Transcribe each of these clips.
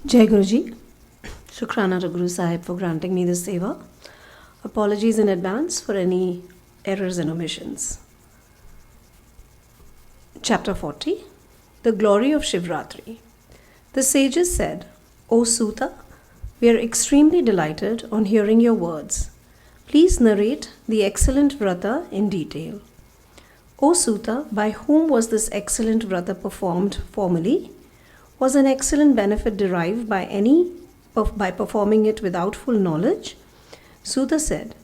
Jai Guruji, Shukrana to Guru Sahib for granting me this seva. Apologies in advance for any errors and omissions. Chapter 40 The Glory of Shivratri. The sages said, O Suta, we are extremely delighted on hearing your words. Please narrate the excellent vrata in detail. O Suta, by whom was this excellent vrata performed formally? Was an excellent benefit derived by performing it without full knowledge? Suta said,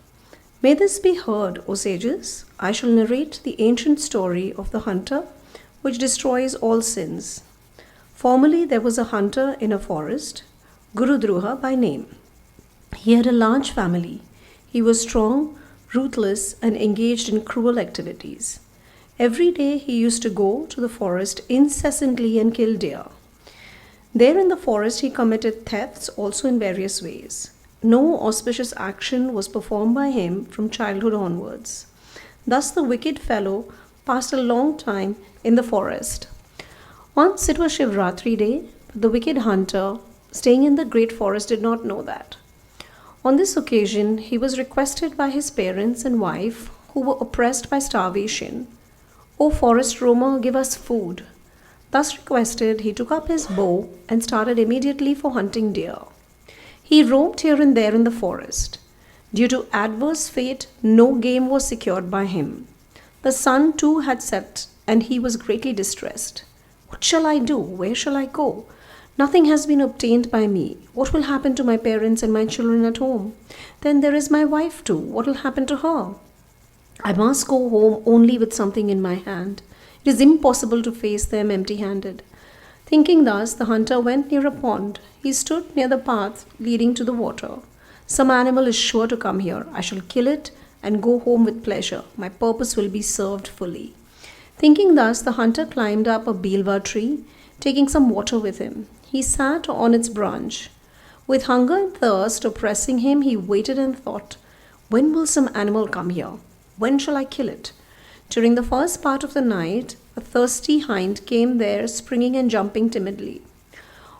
May this be heard, O sages. I shall narrate the ancient story of the hunter which destroys all sins. Formerly there was a hunter in a forest, Gurudruha by name. He had a large family. He was strong, ruthless, and engaged in cruel activities. Every day he used to go to the forest incessantly and kill deer. There in the forest he committed thefts also in various ways. No auspicious action was performed by him from childhood onwards. Thus the wicked fellow passed a long time in the forest. Once it was Shivratri day, but the wicked hunter staying in the great forest did not know that. On this occasion he was requested by his parents and wife, who were oppressed by starvation, O forest roamer, give us food. Thus requested, he took up his bow and started immediately for hunting deer. He roamed here and there in the forest. Due to adverse fate, no game was secured by him. The sun too had set, and he was greatly distressed. What shall I do? Where shall I go? Nothing has been obtained by me. What will happen to my parents and my children at home? Then there is my wife too. What will happen to her? I must go home only with something in my hand. It is impossible to face them empty-handed. Thinking thus, the hunter went near a pond. He stood near the path leading to the water. Some animal is sure to come here. I shall kill it and go home with pleasure. My purpose will be served fully. Thinking thus, the hunter climbed up a bilva tree, taking some water with him. He sat on its branch. With hunger and thirst oppressing him, he waited and thought, when will some animal come here? When shall I kill it? During the first part of the night, a thirsty hind came there, springing and jumping timidly.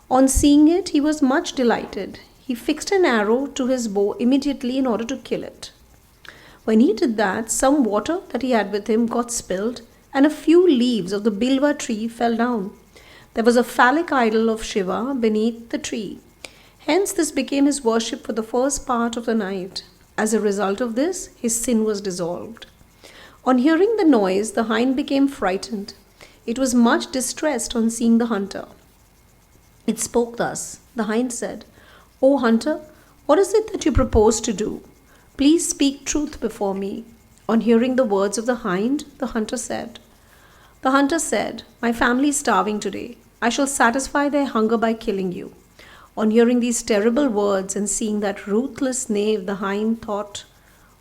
On seeing it, he was much delighted. He fixed an arrow to his bow immediately in order to kill it. When he did that, some water that he had with him got spilled, and a few leaves of the bilva tree fell down. There was a phallic idol of Shiva beneath the tree. Hence this became his worship for the first part of the night. As a result of this, his sin was dissolved. On hearing the noise, the hind became frightened. It was much distressed on seeing the hunter. It spoke thus. The hind said, O hunter, what is it that you propose to do? Please speak truth before me. On hearing the words of the hind, the hunter said, My family is starving today. I shall satisfy their hunger by killing you. On hearing these terrible words and seeing that ruthless knave, the hind thought,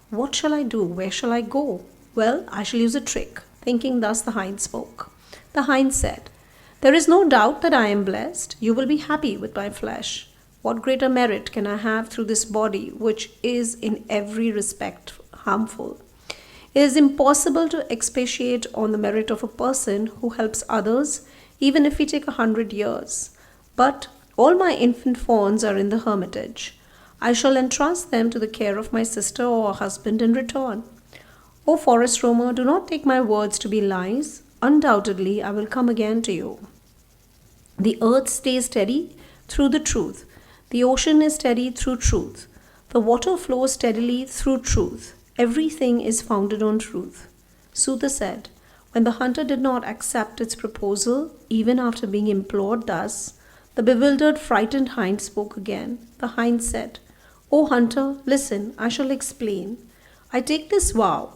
What shall I do? Where shall I go? Well, I shall use a trick. Thinking thus, the hind spoke. The hind said, There is no doubt that I am blessed. You will be happy with my flesh. What greater merit can I have through this body, which is in every respect harmful? It is impossible to expatiate on the merit of a person who helps others, even if we take 100 years. But all my infant fawns are in the hermitage. I shall entrust them to the care of my sister or husband in return. O forest roamer, do not take my words to be lies. Undoubtedly, I will come again to you. The earth stays steady through the truth. The ocean is steady through truth. The water flows steadily through truth. Everything is founded on truth. Suta said, when the hunter did not accept its proposal, even after being implored thus, the bewildered, frightened hind spoke again. The hind said, O hunter, listen, I shall explain. I take this vow.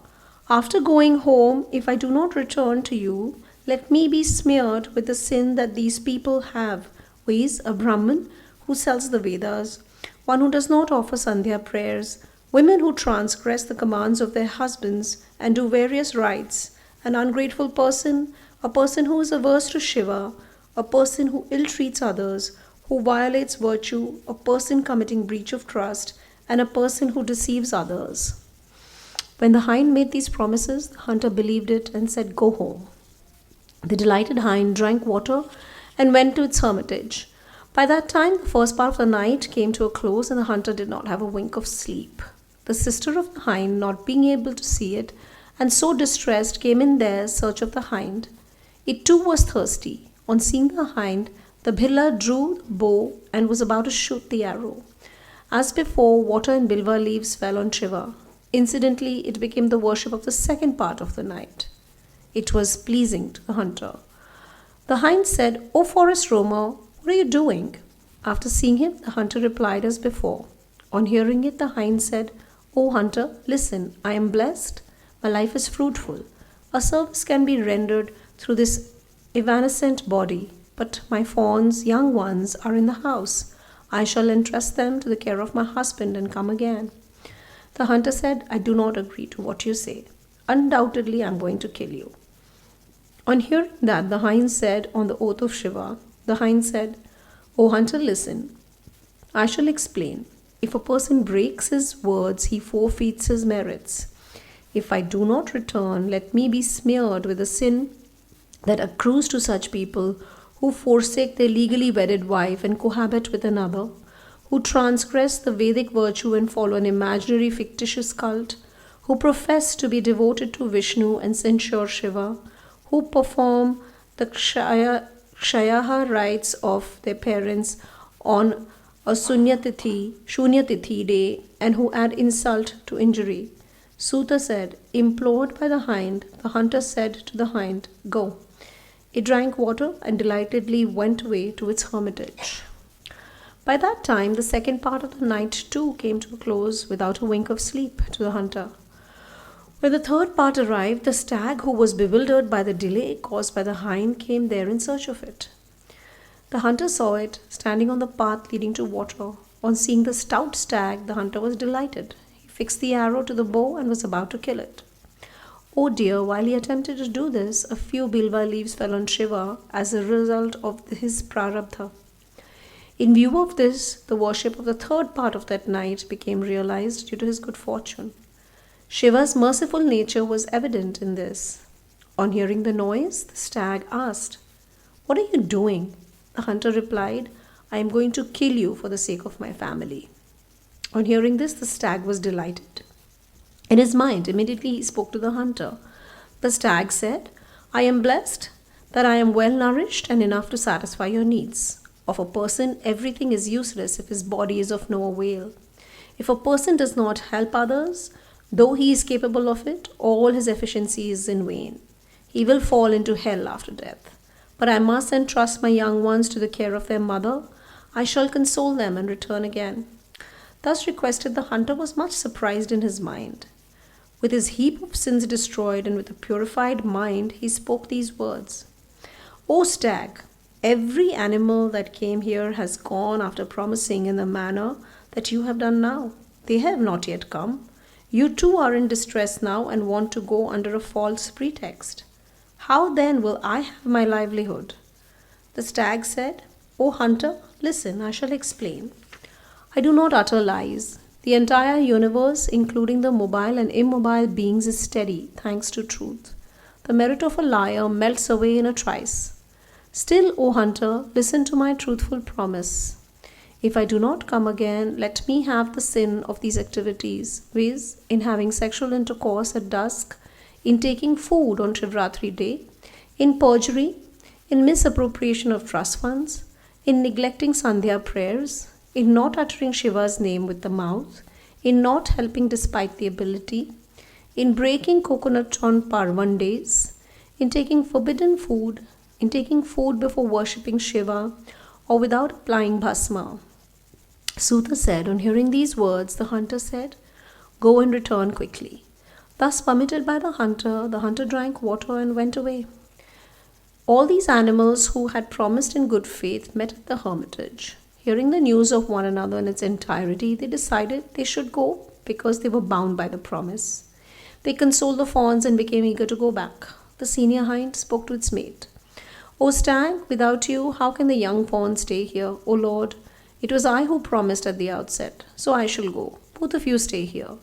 After going home, if I do not return to you, let me be smeared with the sin that these people have, viz. A Brahmin who sells the Vedas, one who does not offer Sandhya prayers, women who transgress the commands of their husbands and do various rites, an ungrateful person, a person who is averse to Shiva, a person who ill-treats others, who violates virtue, a person committing breach of trust, and a person who deceives others. When the hind made these promises, the hunter believed it and said, Go home. The delighted hind drank water and went to its hermitage. By that time, the first part of the night came to a close, and the hunter did not have a wink of sleep. The sister of the hind, not being able to see it, and so distressed, came in their search of the hind. It too was thirsty. On seeing the hind, the bhilla drew the bow and was about to shoot the arrow. As before, water and bilva leaves fell on Shiva. Incidentally, it became the worship of the second part of the night. It was pleasing to the hunter. The hind said, "O forest roamer, what are you doing?" After seeing him, the hunter replied as before. On hearing it, the hind said, "O hunter, listen, I am blessed. My life is fruitful. A service can be rendered through this evanescent body, but my fawns, young ones, are in the house. I shall entrust them to the care of my husband and come again." The hunter said, "I do not agree to what you say. Undoubtedly, I am going to kill you." On hearing that, the hind said, on the oath of Shiva, the hind said, "O hunter, listen. I shall explain. If a person breaks his words, he forfeits his merits. If I do not return, let me be smeared with the sin that accrues to such people who forsake their legally wedded wife and cohabit with another, who transgress the Vedic virtue and follow an imaginary fictitious cult, who profess to be devoted to Vishnu and censure Shiva, who perform the Kshayaha rites of their parents on a Shunyatithi day, and who add insult to injury." Suta said, implored by the hind, the hunter said to the hind, "Go." It drank water and delightedly went away to its hermitage. By that time, the second part of the night too came to a close without a wink of sleep to the hunter. When the third part arrived, the stag, who was bewildered by the delay caused by the hind, came there in search of it. The hunter saw it standing on the path leading to water. On seeing the stout stag, the hunter was delighted. He fixed the arrow to the bow and was about to kill it. Oh dear, while he attempted to do this, a few bilva leaves fell on Shiva as a result of his prarabdha. In view of this, the worship of the third part of that night became realized due to his good fortune. Shiva's merciful nature was evident in this. On hearing the noise, the stag asked, "What are you doing?" The hunter replied, "I am going to kill you for the sake of my family." On hearing this, the stag was delighted. In his mind, immediately he spoke to the hunter. The stag said, "I am blessed that I am well nourished and enough to satisfy your needs. Of a person, everything is useless if his body is of no avail. If a person does not help others, though he is capable of it, all his efficiency is in vain. He will fall into hell after death. But I must entrust my young ones to the care of their mother. I shall console them and return again." Thus requested, the hunter was much surprised in his mind. With his heap of sins destroyed and with a purified mind, he spoke these words, "O stag, every animal that came here has gone after promising in the manner that you have done now. They have not yet come. You too are in distress now and want to go under a false pretext. How then will I have my livelihood?" The stag said, "O hunter, listen, I shall explain. I do not utter lies. The entire universe, including the mobile and immobile beings, is steady thanks to truth. The merit of a liar melts away in a trice. Still, O hunter, listen to my truthful promise. If I do not come again, let me have the sin of these activities, viz., in having sexual intercourse at dusk, in taking food on Shivratri day, in perjury, in misappropriation of trust funds, in neglecting Sandhya prayers, in not uttering Shiva's name with the mouth, in not helping despite the ability, in breaking coconut on Parvan days, in taking forbidden food, in taking food before worshipping Shiva, or without applying bhasma." Suta said, on hearing these words, the hunter said, "Go and return quickly." Thus permitted by the hunter drank water and went away. All these animals who had promised in good faith met at the hermitage. Hearing the news of one another in its entirety, they decided they should go because they were bound by the promise. They consoled the fawns and became eager to go back. The senior hind spoke to its mate. "O stag, without you, how can the young fawns stay here? O Lord, it was I who promised at the outset, so I shall go. Both of you stay here."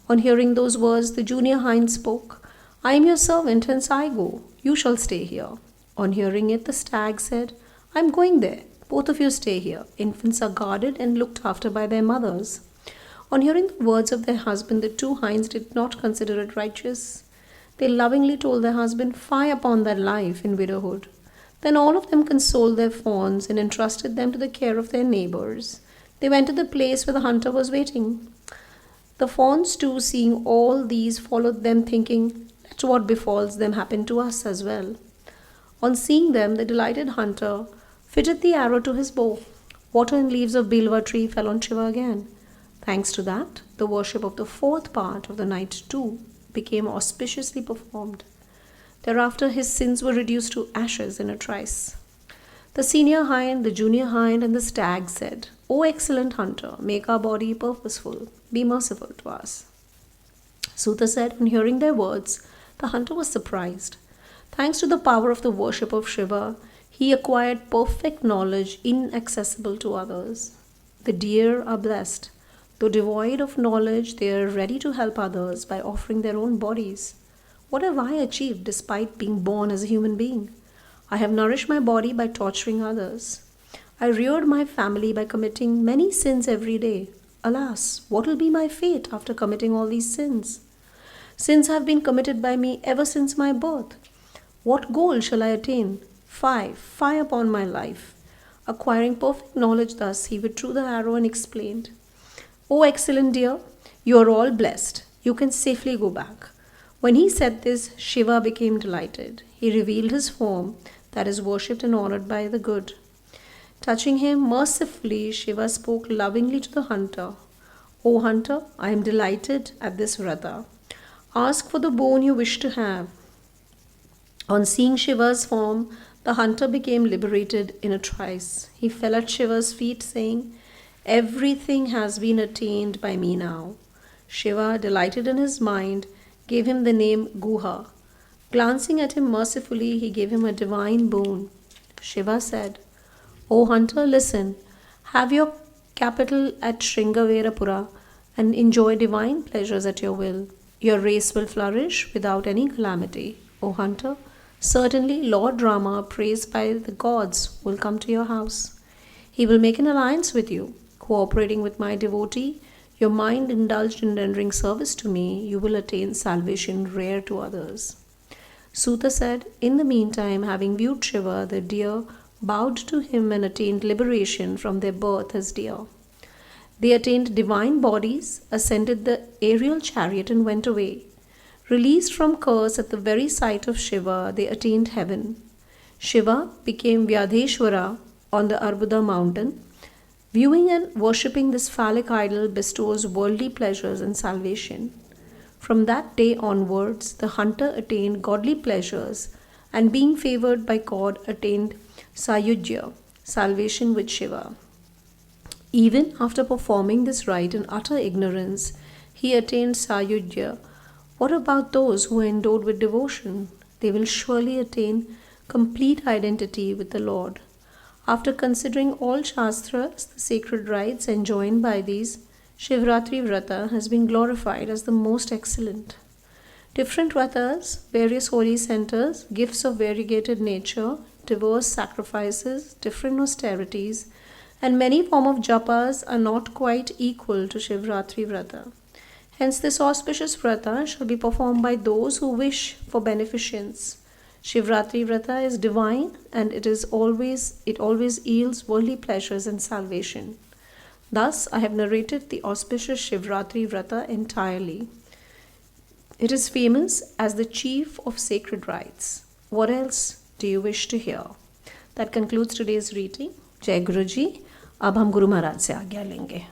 On hearing those words, the junior hind spoke, "I am your servant, hence I go. You shall stay here." On hearing it, the stag said, "I am going there. Both of you stay here. Infants are guarded and looked after by their mothers. On hearing the words of their husband, the two hinds did not consider it righteous. They lovingly told their husband, "Fie upon thy life in widowhood." Then all of them consoled their fawns and entrusted them to the care of their neighbors. They went to the place where the hunter was waiting. The fawns too, seeing all these, followed them, thinking, "Let what befalls them happen to us as well." On seeing them, the delighted hunter fitted the arrow to his bow. Water and leaves of bilva tree fell on Shiva again. Thanks to that, the worship of the fourth part of the night too became auspiciously performed. Thereafter his sins were reduced to ashes in a trice. The senior hind, the junior hind, and the stag said, "O excellent hunter, make our body purposeful. Be merciful to us." Suta said, on hearing their words, the hunter was surprised. Thanks to the power of the worship of Shiva, he acquired perfect knowledge inaccessible to others. The deer are blessed. Though devoid of knowledge, they are ready to help others by offering their own bodies. What have I achieved despite being born as a human being? I have nourished my body by torturing others. I reared my family by committing many sins every day. Alas, what will be my fate after committing all these sins? Sins have been committed by me ever since my birth. What goal shall I attain? Fie upon my life. Acquiring perfect knowledge thus, he withdrew the arrow and explained, "O excellent dear, you are all blessed. You can safely go back." When he said this, Shiva became delighted. He revealed his form that is worshipped and honored by the good. Touching him mercifully, Shiva spoke lovingly to the hunter. "O hunter, I am delighted at this vrata. Ask for the boon you wish to have." On seeing Shiva's form, the hunter became liberated in a trice. He fell at Shiva's feet, saying, "Everything has been attained by me now." Shiva, delighted in his mind, gave him the name Guha. Glancing at him mercifully, he gave him a divine boon. Shiva said, "O hunter, listen. Have your capital at Shringaverapura and enjoy divine pleasures at your will. Your race will flourish without any calamity. O hunter, certainly Lord Rama, praised by the gods, will come to your house. He will make an alliance with you. Cooperating with my devotee, your mind indulged in rendering service to me, you will attain salvation rare to others." Suta said, "In the meantime, having viewed Shiva, the deer bowed to him and attained liberation from their birth as deer. They attained divine bodies, ascended the aerial chariot and went away. Released from curse at the very sight of Shiva, they attained heaven. Shiva became Vyadheshwara on the Arbuda mountain. Viewing and worshipping this phallic idol bestows worldly pleasures and salvation. From that day onwards, the hunter attained godly pleasures and being favored by God attained Sayujya, salvation with Shiva. Even after performing this rite in utter ignorance, he attained Sayujya. What about those who are endowed with devotion? They will surely attain complete identity with the Lord. After considering all Shastras, the sacred rites enjoined by these, Shivratri Vrata has been glorified as the most excellent. Different vratas, various holy centers, gifts of variegated nature, diverse sacrifices, different austerities, and many forms of japas are not quite equal to Shivratri Vrata. Hence, this auspicious vrata shall be performed by those who wish for beneficence. Shivratri Vrata is divine and it always yields worldly pleasures and salvation. Thus, I have narrated the auspicious Shivratri Vrata entirely. It is famous as the chief of sacred rites. What else do you wish to hear? That concludes today's reading. Jai Guruji. अब हम गुरु महाराज से आज्ञा लेंगे.